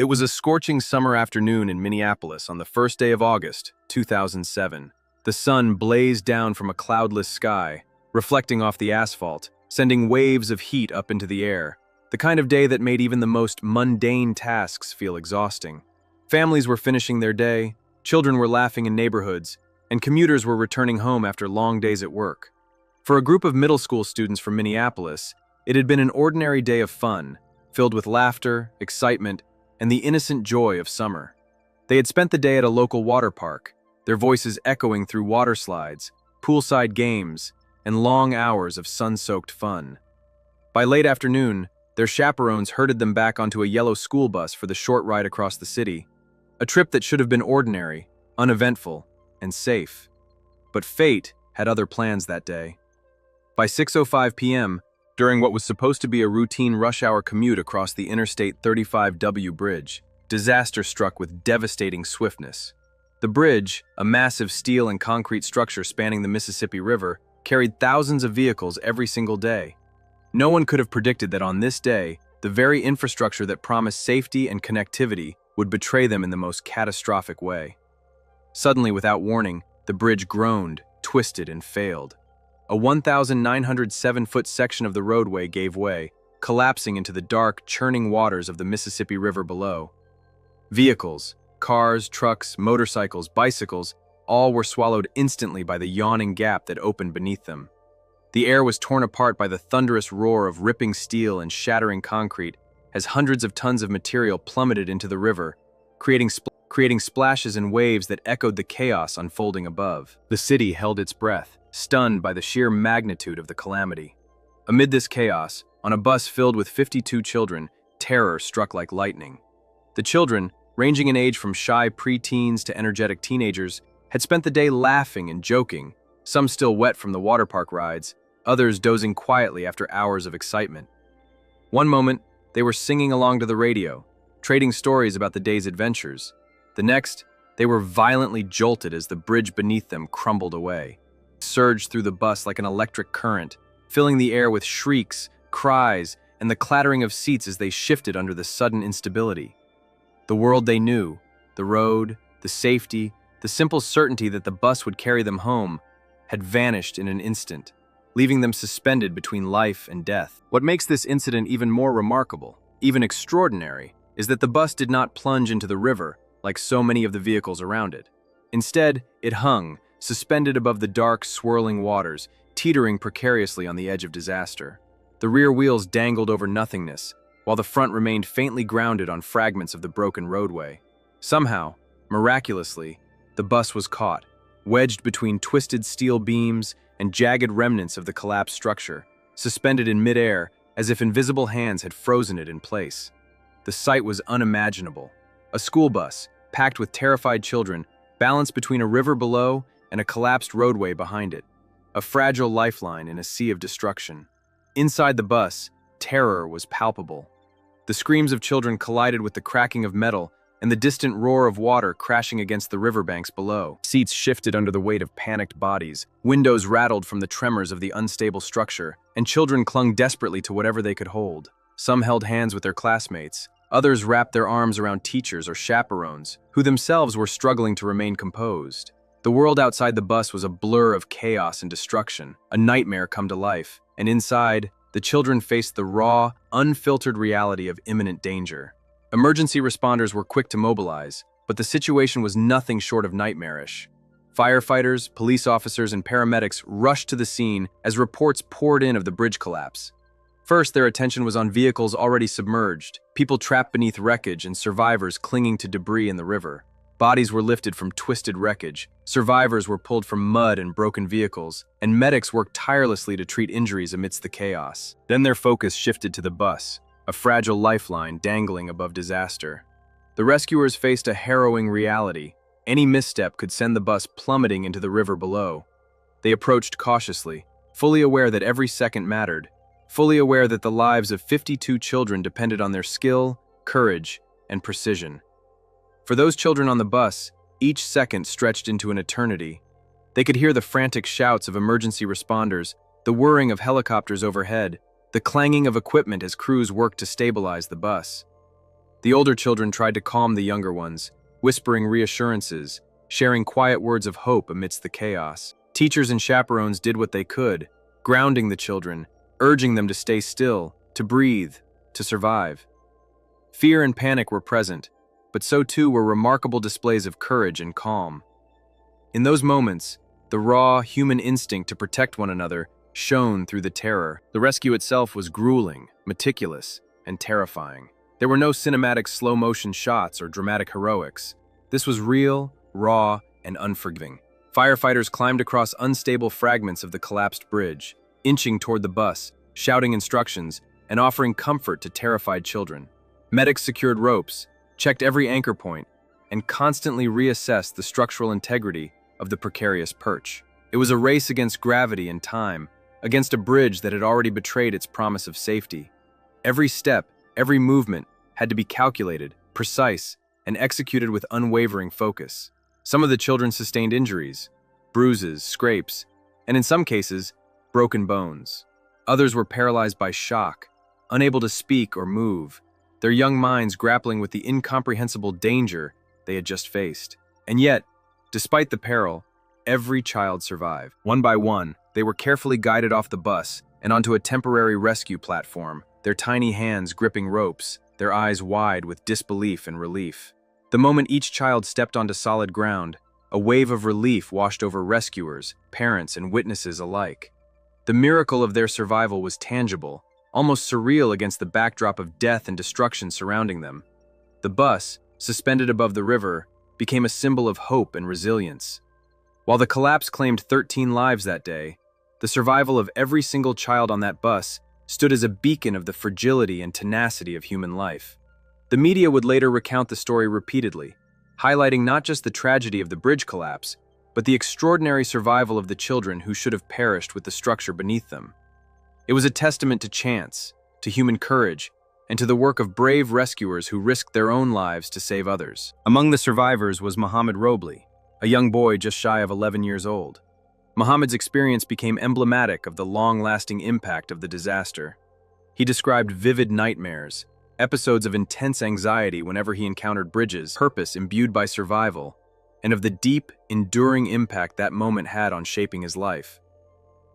was a scorching summer afternoon in Minneapolis on the first day of August, 2007. The sun blazed down from a cloudless sky, reflecting off the asphalt, sending waves of heat up into the air, the kind of day that made even the most mundane tasks feel exhausting. Families were finishing their day, children were laughing in neighborhoods, and commuters were returning home after long days at work. For a group of middle school students from Minneapolis, it had been an ordinary day of fun, filled with laughter, excitement, and the innocent joy of summer. They had spent the day at a local water park, their voices echoing through water slides, poolside games, and long hours of sun-soaked fun. By late afternoon, their chaperones herded them back onto a yellow school bus for the short ride across the city, a trip that should have been ordinary, uneventful, and safe. But fate had other plans that day. By 6:05 p.m., during what was supposed to be a routine rush-hour commute across the Interstate 35W bridge, disaster struck with devastating swiftness. The bridge, a massive steel and concrete structure spanning the Mississippi River, carried thousands of vehicles every single day. No one could have predicted that on this day, the very infrastructure that promised safety and connectivity would betray them in the most catastrophic way. Suddenly, without warning, the bridge groaned, twisted, and failed. A 1,907-foot section of the roadway gave way, collapsing into the dark, churning waters of the Mississippi River below. Vehicles, cars, trucks, motorcycles, bicycles, all were swallowed instantly by the yawning gap that opened beneath them. The air was torn apart by the thunderous roar of ripping steel and shattering concrete as hundreds of tons of material plummeted into the river, creating splashes and waves that echoed the chaos unfolding above. The city held its breath, stunned by the sheer magnitude of the calamity. Amid this chaos, on a bus filled with 52 children, terror struck like lightning. The children, ranging in age from shy pre-teens to energetic teenagers, had spent the day laughing and joking, some still wet from the water park rides, others dozing quietly after hours of excitement. One moment, they were singing along to the radio, trading stories about the day's adventures. The next, they were violently jolted as the bridge beneath them crumbled away. It surged through the bus like an electric current, filling the air with shrieks, cries, and the clattering of seats as they shifted under the sudden instability. The world they knew, the road, the safety, the simple certainty that the bus would carry them home, had vanished in an instant, leaving them suspended between life and death. What makes this incident even more remarkable, even extraordinary, is that the bus did not plunge into the river like so many of the vehicles around it. Instead, it hung, suspended above the dark, swirling waters, teetering precariously on the edge of disaster. The rear wheels dangled over nothingness, while the front remained faintly grounded on fragments of the broken roadway. Somehow, miraculously, the bus was caught, wedged between twisted steel beams and jagged remnants of the collapsed structure, suspended in midair as if invisible hands had frozen it in place. The sight was unimaginable. A school bus, packed with terrified children, balanced between a river below and a collapsed roadway behind it, a fragile lifeline in a sea of destruction. Inside the bus, terror was palpable. The screams of children collided with the cracking of metal and the distant roar of water crashing against the riverbanks below. Seats shifted under the weight of panicked bodies, windows rattled from the tremors of the unstable structure, and children clung desperately to whatever they could hold. Some held hands with their classmates, others wrapped their arms around teachers or chaperones, who themselves were struggling to remain composed. The world outside the bus was a blur of chaos and destruction, a nightmare come to life, and inside, the children faced the raw, unfiltered reality of imminent danger. Emergency responders were quick to mobilize, but the situation was nothing short of nightmarish. Firefighters, police officers, and paramedics rushed to the scene as reports poured in of the bridge collapse. First, their attention was on vehicles already submerged, people trapped beneath wreckage, and survivors clinging to debris in the river. Bodies were lifted from twisted wreckage, survivors were pulled from mud and broken vehicles, and medics worked tirelessly to treat injuries amidst the chaos. Then their focus shifted to the bus, a fragile lifeline dangling above disaster. The rescuers faced a harrowing reality. Any misstep could send the bus plummeting into the river below. They approached cautiously, fully aware that every second mattered, fully aware that the lives of 52 children depended on their skill, courage, and precision. For those children on the bus, each second stretched into an eternity. They could hear the frantic shouts of emergency responders, the whirring of helicopters overhead, the clanging of equipment as crews worked to stabilize the bus. The older children tried to calm the younger ones, whispering reassurances, sharing quiet words of hope amidst the chaos. Teachers and chaperones did what they could, grounding the children, urging them to stay still, to breathe, to survive. Fear and panic were present, but so too were remarkable displays of courage and calm. In those moments, the raw, human instinct to protect one another shone through the terror. The rescue itself was grueling, meticulous, and terrifying. There were no cinematic slow-motion shots or dramatic heroics. This was real, raw, and unforgiving. Firefighters climbed across unstable fragments of the collapsed bridge, inching toward the bus, shouting instructions, and offering comfort to terrified children. Medics secured ropes, checked every anchor point, and constantly reassessed the structural integrity of the precarious perch. It was a race against gravity and time, against a bridge that had already betrayed its promise of safety. Every step, every movement had to be calculated, precise, and executed with unwavering focus. Some of the children sustained injuries, bruises, scrapes, and in some cases, broken bones. Others were paralyzed by shock, unable to speak or move, their young minds grappling with the incomprehensible danger they had just faced. And yet, despite the peril, every child survived. One by one, they were carefully guided off the bus and onto a temporary rescue platform, their tiny hands gripping ropes, their eyes wide with disbelief and relief. The moment each child stepped onto solid ground, a wave of relief washed over rescuers, parents, and witnesses alike. The miracle of their survival was tangible, almost surreal against the backdrop of death and destruction surrounding them. The bus, suspended above the river, became a symbol of hope and resilience. While the collapse claimed 13 lives that day, the survival of every single child on that bus stood as a beacon of the fragility and tenacity of human life. The media would later recount the story repeatedly, highlighting not just the tragedy of the bridge collapse, but the extraordinary survival of the children who should have perished with the structure beneath them. It was a testament to chance, to human courage, and to the work of brave rescuers who risked their own lives to save others. Among the survivors was Mohammed Robley, a young boy just shy of 11 years old. Mohammed's experience became emblematic of the long-lasting impact of the disaster. He described vivid nightmares, episodes of intense anxiety whenever he encountered bridges, purpose imbued by survival, and of the deep, enduring impact that moment had on shaping his life.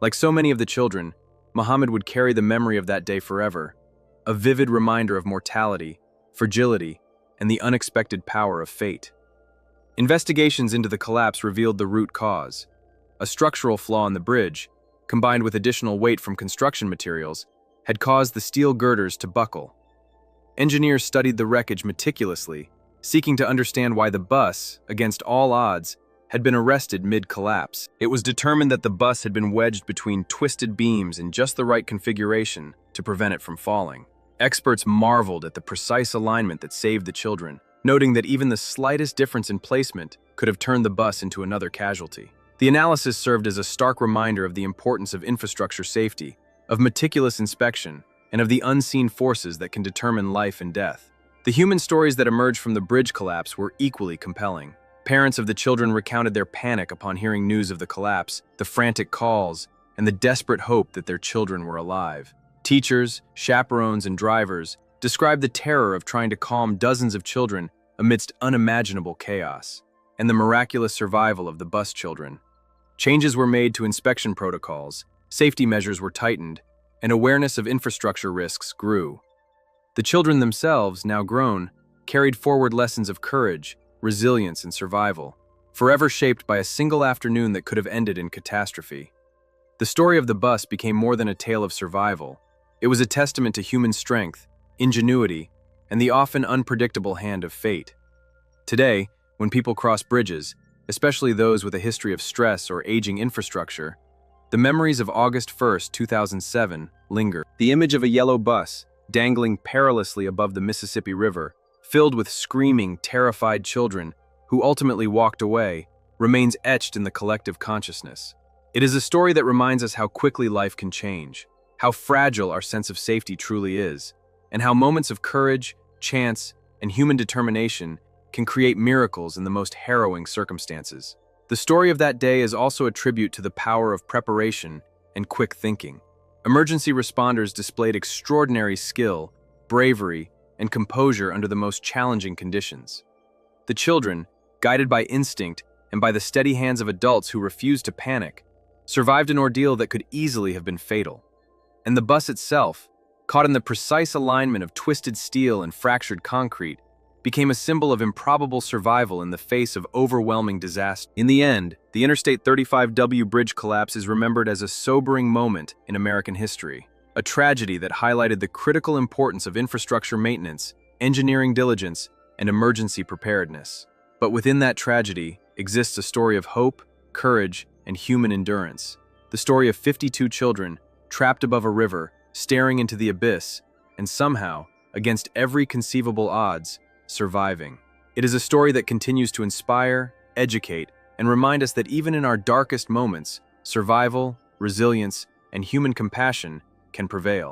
Like so many of the children, Mohammed would carry the memory of that day forever, a vivid reminder of mortality, fragility, and the unexpected power of fate. Investigations into the collapse revealed the root cause. A structural flaw in the bridge, combined with additional weight from construction materials, had caused the steel girders to buckle. Engineers studied the wreckage meticulously, seeking to understand why the bus, against all odds, had been arrested mid-collapse. It was determined that the bus had been wedged between twisted beams in just the right configuration to prevent it from falling. Experts marveled at the precise alignment that saved the children, noting that even the slightest difference in placement could have turned the bus into another casualty. The analysis served as a stark reminder of the importance of infrastructure safety, of meticulous inspection, and of the unseen forces that can determine life and death. The human stories that emerged from the bridge collapse were equally compelling. Parents of the children recounted their panic upon hearing news of the collapse, the frantic calls, and the desperate hope that their children were alive. Teachers, chaperones, and drivers described the terror of trying to calm dozens of children amidst unimaginable chaos, and the miraculous survival of the bus children. Changes were made to inspection protocols, safety measures were tightened, and awareness of infrastructure risks grew. The children themselves, now grown, carried forward lessons of courage, resilience, and survival, forever shaped by a single afternoon that could have ended in catastrophe. The story of the bus became more than a tale of survival. It was a testament to human strength, ingenuity, and the often unpredictable hand of fate. Today, when people cross bridges, especially those with a history of stress or aging infrastructure, the memories of August 1st, 2007 linger. The image of a yellow bus, dangling perilously above the Mississippi River, filled with screaming, terrified children who ultimately walked away, remains etched in the collective consciousness. It is a story that reminds us how quickly life can change, how fragile our sense of safety truly is, and how moments of courage, chance, and human determination can create miracles in the most harrowing circumstances. The story of that day is also a tribute to the power of preparation and quick thinking. Emergency responders displayed extraordinary skill, bravery, and composure under the most challenging conditions. The children, guided by instinct and by the steady hands of adults who refused to panic, survived an ordeal that could easily have been fatal. And the bus itself, caught in the precise alignment of twisted steel and fractured concrete, became a symbol of improbable survival in the face of overwhelming disaster. In the end, the Interstate 35W bridge collapse is remembered as a sobering moment in American history, a tragedy that highlighted the critical importance of infrastructure maintenance, engineering diligence, and emergency preparedness. But within that tragedy exists a story of hope, courage, and human endurance. The story of 52 children trapped above a river, staring into the abyss, and somehow, against every conceivable odds, surviving. It is a story that continues to inspire, educate, and remind us that even in our darkest moments, survival, resilience, and human compassion can prevail.